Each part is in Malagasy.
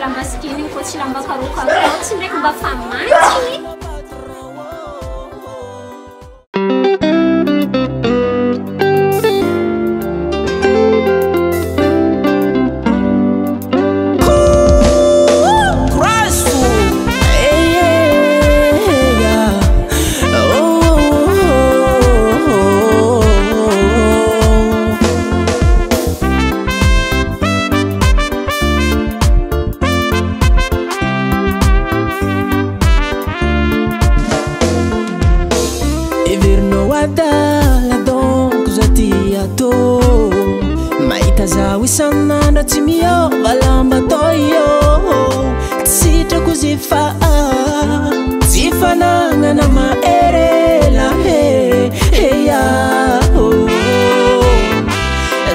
Lamba skinny, kau lamba karu-karu, kau nak bapak macam Sanana timio balamba toyo sita kuzifa zifanana na maerela he ya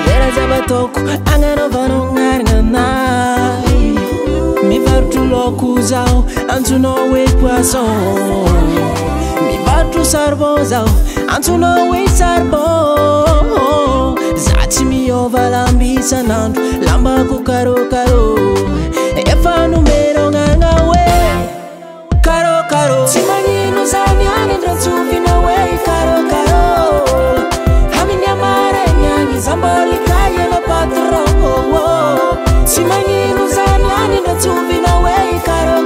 dera zabatoku angano vano ngana mi vartu lokuzao antuno we poisson mi vartu sarbozao antuno we sarbo zati mi ovalambi sanando lamba ku karo efa numero nganga we karo timani nuzani anendra tufi na we karo hamini amare nyangi zamboli kaye la patro timani nuzani anendra tufi na we karo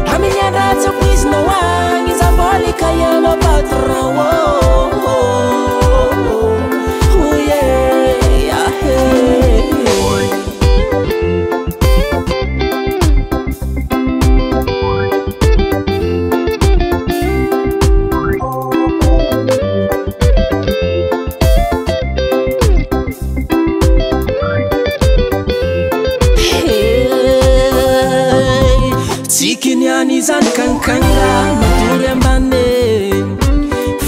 hamini andato please no wangi zamboli kaye la patro Zan kankanga maturi mbane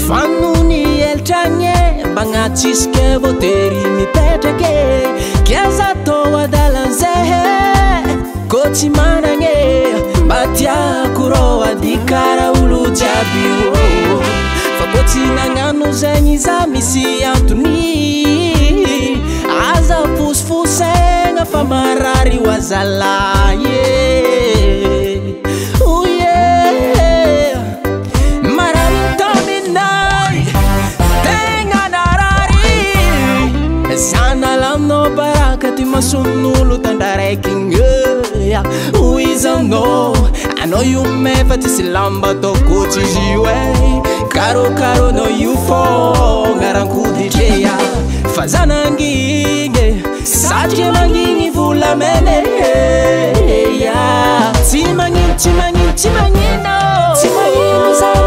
fanuni elchanye bangachiske voteri mi peteke kiaza toa dalanzehe kochi manange batia kuroa dikara ulujabiwo fakoti nanganu zenyi za misi antuni aza fusfusenga famarari wazalaye Masunulu tandareking who is no I know you never to silamba to kochi jiwe karo no you for ngaranku dijea fazana nginge saje mangingi vula mele ya timangi no timangi